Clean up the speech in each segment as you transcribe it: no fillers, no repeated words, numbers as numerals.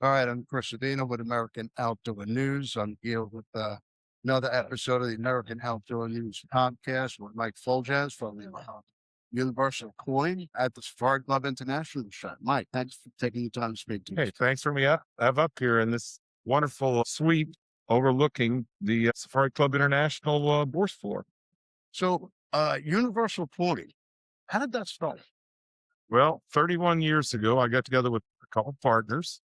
All right, I'm Chris Adina with American Outdoor News. I'm here with another episode of the American Outdoor News podcast with Mike Fuljenz from the Universal Coin at the Safari Club International Show. Mike, thanks for taking the time to speak to us. Hey, thanks for me have up here in this wonderful suite overlooking the Safari Club International bourse floor. So, Universal Coin, how did that start? Well, 31 years ago, I got together with a couple partners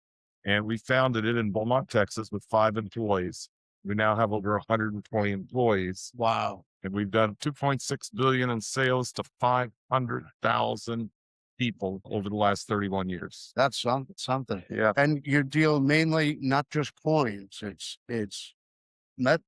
and we founded it in Beaumont, Texas with 5 employees. We now have over 120 employees Wow, and we've done 2.6 billion in sales to 500,000 people over the last 31 years. that's something. Yeah. And you deal mainly not just coins; it's met.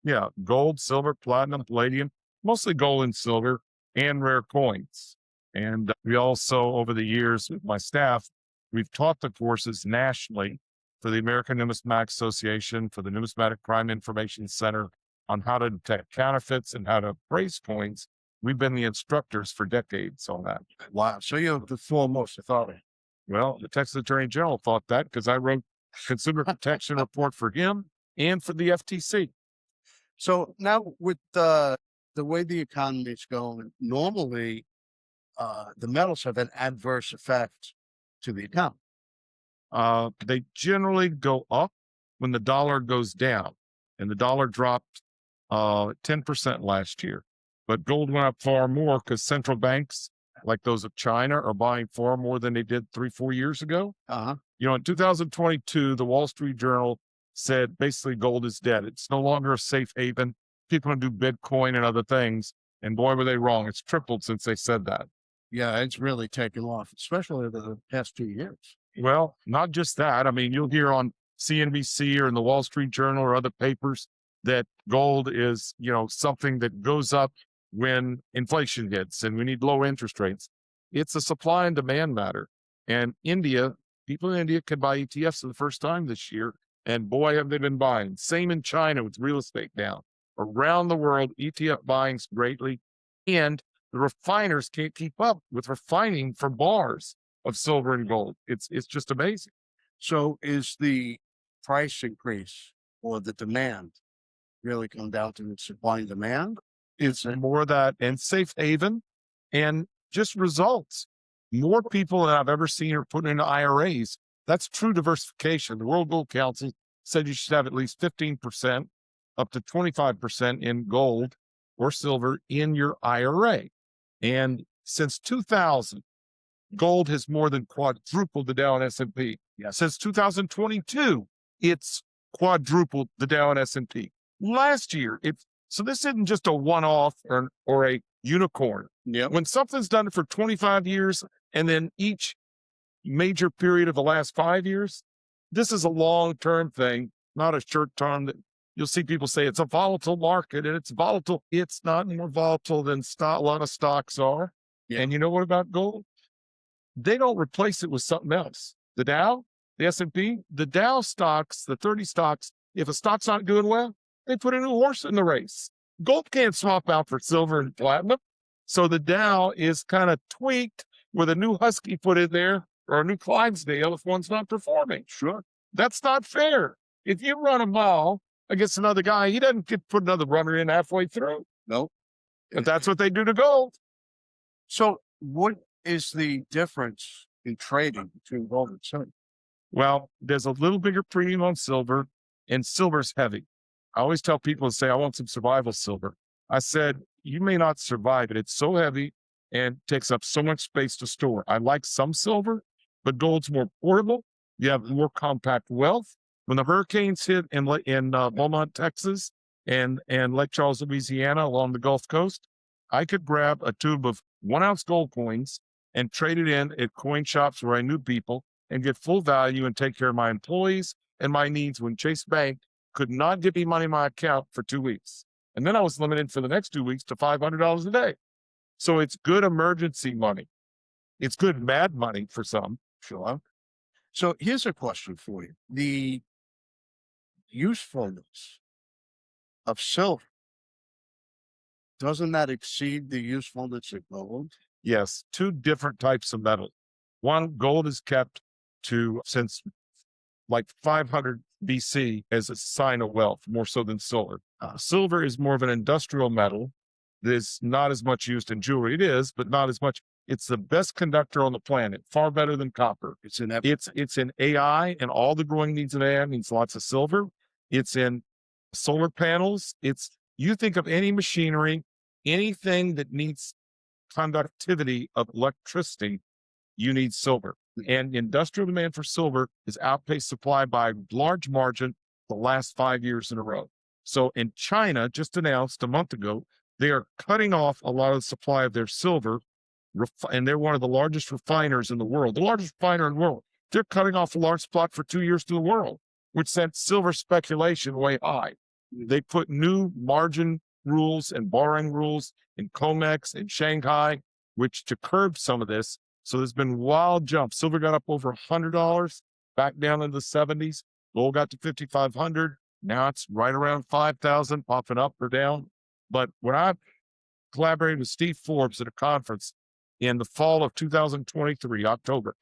Yeah. Gold, silver, platinum, palladium, mostly gold and silver and rare coins. And we also, over the years with my staff, we've taught the courses nationally for the American Numismatic Association, for the Numismatic Crime Information Center on how to detect counterfeits and how to appraise coins. We've been the instructors for decades on that. Wow, so you have the foremost authority. Well, the Texas Attorney General thought that because I wrote consumer protection report for him and for the FTC. So now with the way the economy is going, normally the metals have an adverse effect to the economy. They generally go up when the dollar goes down, and the dollar dropped 10% last year. But gold went up far more because central banks, like those of China, are buying far more than they did 3-4 years ago. Uh-huh. You know, in 2022, the Wall Street Journal said basically gold is dead. It's no longer a safe haven. People do Bitcoin and other things. And boy, were they wrong. It's tripled since they said that. Yeah, it's really taken off, especially over the past 2 years. Well, not just that. I mean, you'll hear on CNBC or in the Wall Street Journal or other papers that gold is, something that goes up when inflation hits and we need low interest rates. It's a supply and demand matter. And people in India can buy ETFs for the first time this year. And boy, have they been buying. Same in China with real estate now. Around the world, ETF buying's greatly. And the refiners can't keep up with refining for bars of silver and gold. It's just amazing. So is the price increase or the demand really come down to the supply and demand? It's more that and safe haven and just results. More people than I've ever seen are putting into IRAs. That's true diversification. The World Gold Council said you should have at least 15% up to 25% in gold or silver in your IRA. And since 2000, gold has more than quadrupled the Dow and S&P. Yes. Since 2022, it's quadrupled the Dow and S&P. Last year, so this isn't just a one-off or a unicorn. Yeah. When something's done it for 25 years and then each major period of the last 5 years, this is a long-term thing, not a short-term that you'll see people say it's a volatile market and it's volatile. It's not more volatile than a lot of stocks are. Yeah. And you know what about gold? They don't replace it with something else. The Dow, the S&P, the Dow stocks, the 30 stocks, if a stock's not doing well, they put a new horse in the race. Gold can't swap out for silver and platinum. So the Dow is kind of tweaked with a new Husky put in there or a new Clydesdale if one's not performing. Sure. That's not fair. If you run a mile against another guy, he doesn't get put another runner in halfway through. No. But that's what they do to gold. So what is the difference in trading between gold and silver? Well, there's a little bigger premium on silver, and silver's heavy. I always tell people to say, I want some survival silver. I said, you may not survive it. It's so heavy and takes up so much space to store. I like some silver, but gold's more portable. You have more compact wealth. When the hurricanes hit in Beaumont, Texas, and Lake Charles, Louisiana, along the Gulf Coast, I could grab a tube of 1-ounce gold coins and trade it in at coin shops where I knew people and get full value and take care of my employees and my needs when Chase Bank could not give me money in my account for 2 weeks. And then I was limited for the next 2 weeks to $500 a day. So it's good emergency money. It's good mad money for some. Sure. So here's a question for you. The usefulness of silver, doesn't that exceed the usefulness of gold? Yes, 2 different types of metal. One, gold is kept since like 500 BC as a sign of wealth, more so than silver. Silver is more of an industrial metal that is not as much used in jewelry. It is, but not as much. It's the best conductor on the planet, far better than copper. It's in AI, and all the growing needs of AI means lots of silver. It's in solar panels. You think of any machinery, anything that needs conductivity of electricity, you need silver. And industrial demand for silver is outpaced supply by large margin the last 5 years in a row. So in China, just announced a month ago, they are cutting off a lot of the supply of their silver, and they're one of the largest refiners in the world, the largest refiner in the world. They're cutting off a large spot for 2 years to the world, which sent silver speculation way high. They put new margin rules and borrowing rules in COMEX and Shanghai, which to curb some of this. So there's been wild jumps. Silver got up over $100, back down in the 70s. Gold got to 5,500. Now it's right around 5,000, popping up or down. But when I collaborated with Steve Forbes at a conference in the fall of 2023, October,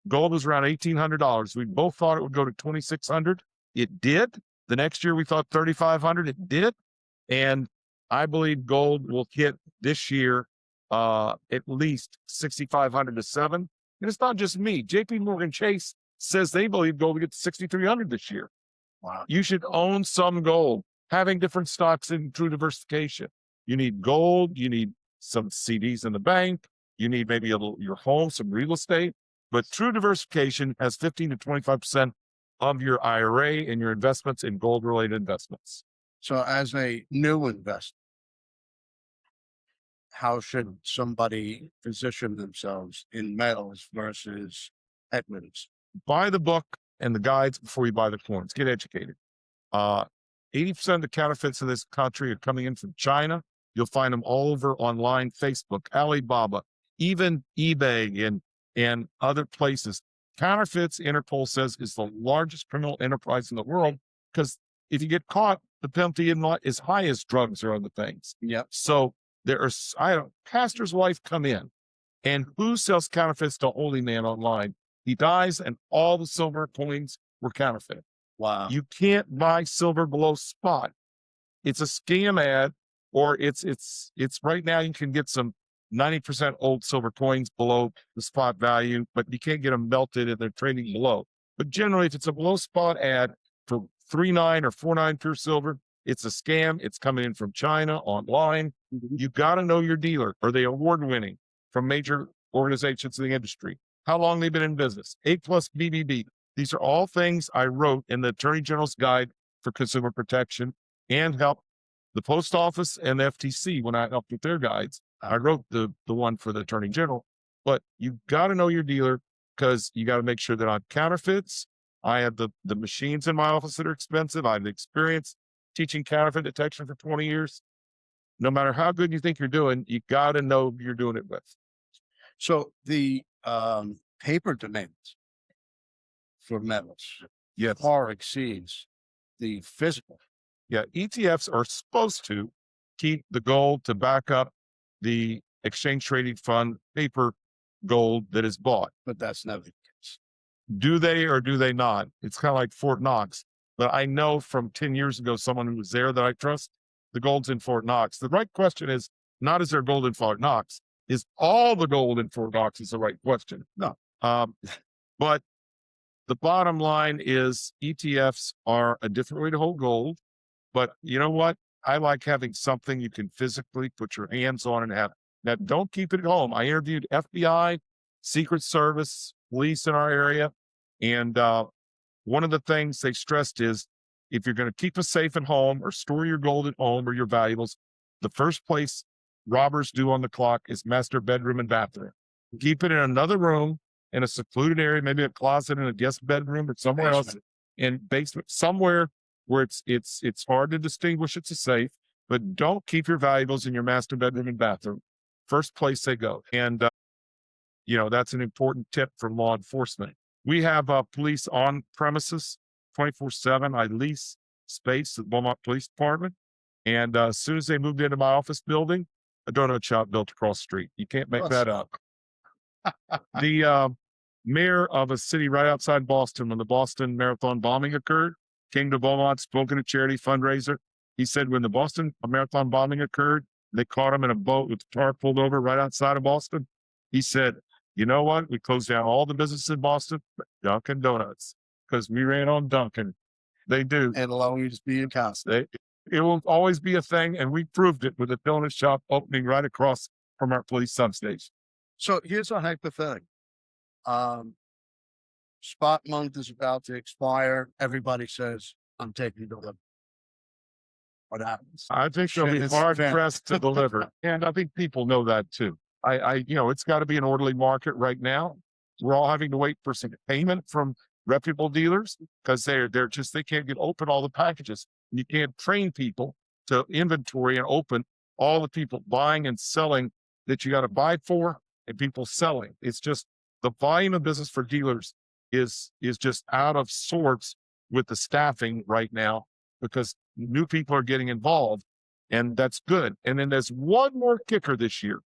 gold was around $1,800. We both thought it would go to 2,600. It did. The next year we thought 3,500. It did. And I believe gold will hit this year at least 6,500 to 7. And it's not just me. JP Morgan Chase says they believe gold will get to 6,300 this year. Wow. You should own some gold, having different stocks in true diversification. You need gold. You need some CDs in the bank. You need maybe your home, some real estate. But true diversification has 15 to 25% of your IRA and your investments in gold-related investments. So as a new investor, how should somebody position themselves in metals versus equities? Buy the book and the guides before you buy the coins. Get educated. 80% of the counterfeits in this country are coming in from China. You'll find them all over online, Facebook, Alibaba, even eBay and other places. Counterfeits, Interpol says, is the largest criminal enterprise in the world, because if you get caught, the penalty is not as high as drugs or other things. Yeah. So there are, pastor's wife come in, and who sells counterfeits to a holy man online? He dies, and all the silver coins were counterfeit. Wow. You can't buy silver below spot. It's a scam ad, or it's right now you can get some 90% old silver coins below the spot value, but you can't get them melted and they're trading below. But generally, if it's a below spot ad for 3.9 or 4.9 pure silver, it's a scam. It's coming in from China online. You got to know your dealer. Are they award winning from major organizations in the industry? How long they've been in business? A+ BBB. These are all things I wrote in the Attorney General's Guide for Consumer Protection, and helped the Post Office and the FTC when I helped with their guides. I wrote the one for the Attorney General. But you got to know your dealer, because you got to make sure that on counterfeits, I have the machines in my office that are expensive. I have the experience teaching counterfeit detection for 20 years. No matter how good you think you're doing, you got to know who you're doing it with. So the paper demand for metals far exceeds the physical. Yeah, ETFs are supposed to keep the gold to back up the exchange trading fund paper gold that is bought. But that's never the case. Do they or do they not? It's kind of like Fort Knox. But I know from 10 years ago, someone who was there that I trust, the gold's in Fort Knox. The right question is not, is there gold in Fort Knox? Is all the gold in Fort Knox is the right question? No. But the bottom line is ETFs are a different way to hold gold. But you know what? I like having something you can physically put your hands on and have. Now, don't keep it at home. I interviewed FBI, Secret Service, police in our area. And one of the things they stressed is, if you're going to keep a safe at home or store your gold at home or your valuables, the first place robbers do on the clock is master bedroom and bathroom. Keep it in another room, in a secluded area, maybe a closet in a guest bedroom or somewhere else, in basement, somewhere where it's hard to distinguish it's a safe. But don't keep your valuables in your master bedroom and bathroom. First place they go. And that's an important tip from law enforcement. We have police on premises 24/7. I lease space at the Beaumont Police Department. And as soon as they moved into my office building, a donut shop built across the street. You can't make that up. mayor of a city right outside Boston, when the Boston Marathon bombing occurred, came to Beaumont, spoke at a charity fundraiser. He said when the Boston Marathon bombing occurred, they caught him in a boat with the tar pulled over right outside of Boston. He said, you know what? We closed down all the businesses in Boston, but Dunkin' Donuts, because we ran on Dunkin'. They do. It'll always be a constant. It will always be a thing, and we proved it with a donut shop opening right across from our police substation. So here's a hypothetical. Spot month is about to expire. Everybody says, I'm taking delivery. What happens? I think they'll be hard pressed to deliver. And I think people know that too. It's got to be an orderly market right now. We're all having to wait for some payment from reputable dealers because they can't get open all the packages. You can't train people to inventory and open all the people buying and selling that you got to buy for and people selling. It's just the volume of business for dealers is just out of sorts with the staffing right now because new people are getting involved, and that's good. And then there's one more kicker this year.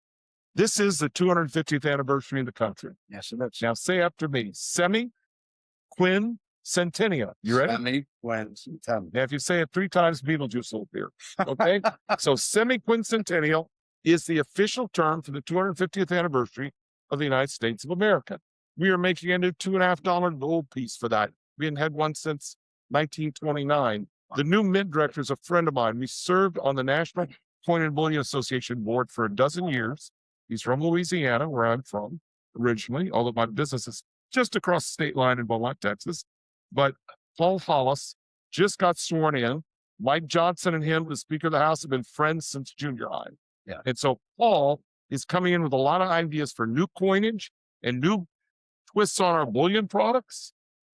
This is the 250th anniversary in the country. Yes, it is. Now say after me, semi-quincentennial. You ready? Semi-quincentennial. Now, if you say it 3 times, Beetlejuice will appear. Okay? So semi-quincentennial is the official term for the 250th anniversary of the United States of America. We are making a new $2.50 gold piece for that. We hadn't had one since 1929. The new mint director is a friend of mine. We served on the National Coin and Bullion Association board for a dozen years. He's from Louisiana, where I'm from originally, although my business is just across the state line in Beaumont, Texas. But Paul Hollis just got sworn in. Mike Johnson and him, the Speaker of the House, have been friends since junior high. Yeah. And so Paul is coming in with a lot of ideas for new coinage and new twists on our bullion products.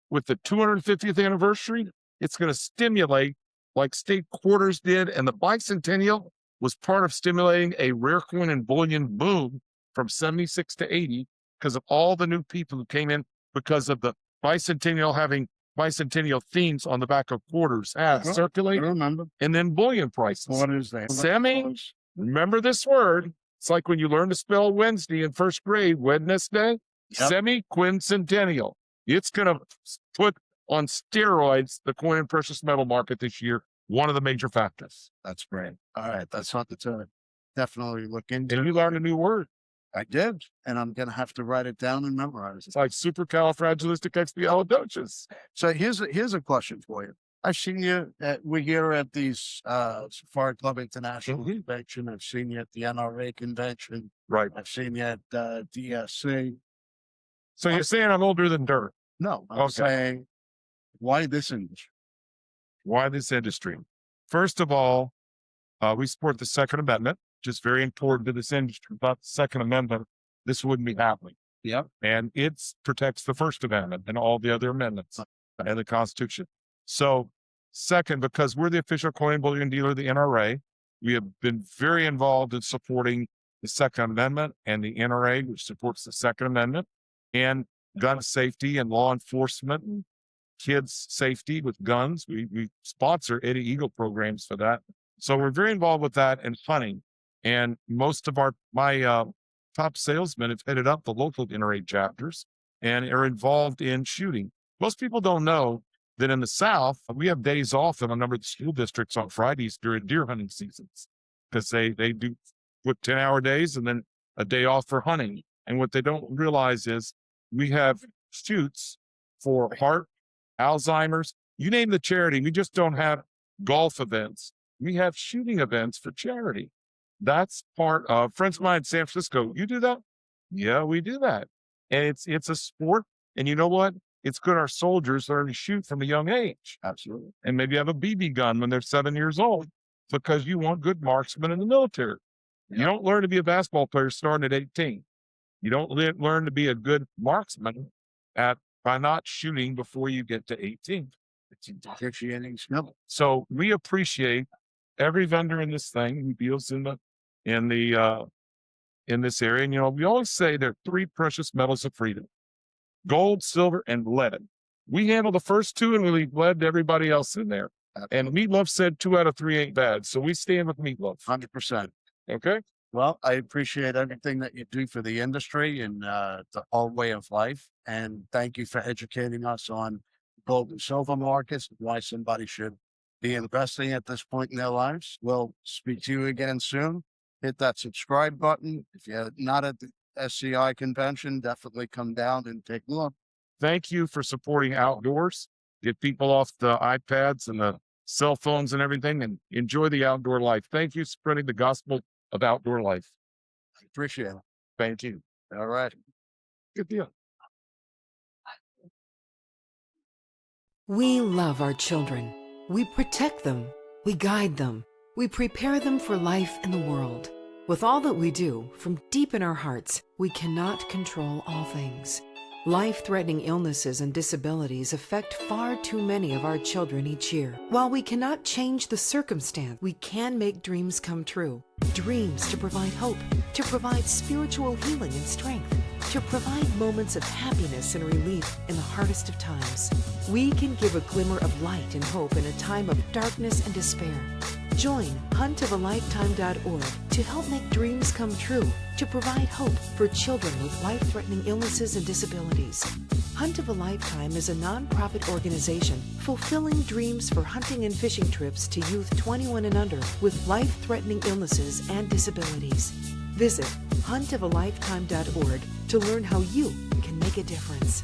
With the 250th anniversary, it's going to stimulate like state quarters did. And the bicentennial was part of stimulating a rare coin and bullion boom from 76 to 80 because of all the new people who came in because of the bicentennial having bicentennial themes on the back of quarters circulate. I remember. And then bullion prices. What is that? Remember this word. It's like when you learn to spell Wednesday in first grade, Wednesday, semi-quincentennial. It's going to put on steroids the coin and precious metal market this year, one of the major factors. That's great. All right. That's something to definitely look into. And you learned a new word. I did. And I'm going to have to write it down and memorize it. It's like supercalifragilisticexpialidocious. So here's a question for you. I've seen you, we're here at these Safari Club International Convention. I've seen you at the NRA convention. Right. I've seen you at DSC. So you're saying I'm older than dirt? No, I'm saying, why this industry? Why this industry? First of all, we support the Second Amendment, which is very important to this industry. Without the Second Amendment, this wouldn't be happening. Yep. And it protects the First Amendment and all the other amendments and the Constitution. So second, because we're the official coin and bullion dealer of the NRA, we have been very involved in supporting the Second Amendment and the NRA, which supports the Second Amendment, and gun safety and law enforcement and kids safety with guns. We sponsor Eddie Eagle programs for that. So we're very involved with that and hunting. And most of my top salesmen have headed up the local NRA chapters and are involved in shooting. Most people don't know that in the South, we have days off in a number of the school districts on Fridays during deer hunting seasons because they do put 10-hour days and then a day off for hunting. And what they don't realize is we have shoots for heart, Alzheimer's, you name the charity. We just don't have golf events. We have shooting events for charity. That's part of friends of mine in San Francisco. You do that? Yeah, we do that. And it's a sport. And you know what? It's good our soldiers learn to shoot from a young age. Absolutely. And maybe have a BB gun when they're 7 years old because you want good marksmen in the military. You don't learn to be a basketball player starting at 18. You don't learn to be a good marksman by not shooting before you get to 18. It's a differentiating skill. So we appreciate every vendor in this thing who deals in this area. And, we always say there are 3 precious metals of freedom: gold, silver, and lead. We handle the first 2 and we leave lead to everybody else in there. And Meatloaf said 2 out of 3 ain't bad. So we stand with Meatloaf. 100%. Okay. Well, I appreciate everything that you do for the industry and the whole way of life. And thank you for educating us on gold and silver markets, and why somebody should be investing at this point in their lives. We'll speak to you again soon. Hit that subscribe button. If you're not at the SCI convention, definitely come down and take a look. Thank you for supporting outdoors. Get people off the iPads and the cell phones and everything and enjoy the outdoor life. Thank you for spreading the gospel of outdoor life. I appreciate it. Thank you. All right. Good deal. We love our children. We protect them. We guide them. We prepare them for life in the world. With all that we do, from deep in our hearts, we cannot control all things. Life-threatening illnesses and disabilities affect far too many of our children each year. While we cannot change the circumstance, we can make dreams come true. Dreams to provide hope, to provide spiritual healing and strength, to provide moments of happiness and relief in the hardest of times. We can give a glimmer of light and hope in a time of darkness and despair. Join huntofalifetime.org to help make dreams come true, to provide hope for children with life-threatening illnesses and disabilities. Hunt of a Lifetime is a non-profit organization fulfilling dreams for hunting and fishing trips to youth 21 and under with life-threatening illnesses and disabilities. Visit huntofalifetime.org to learn how you can make a difference.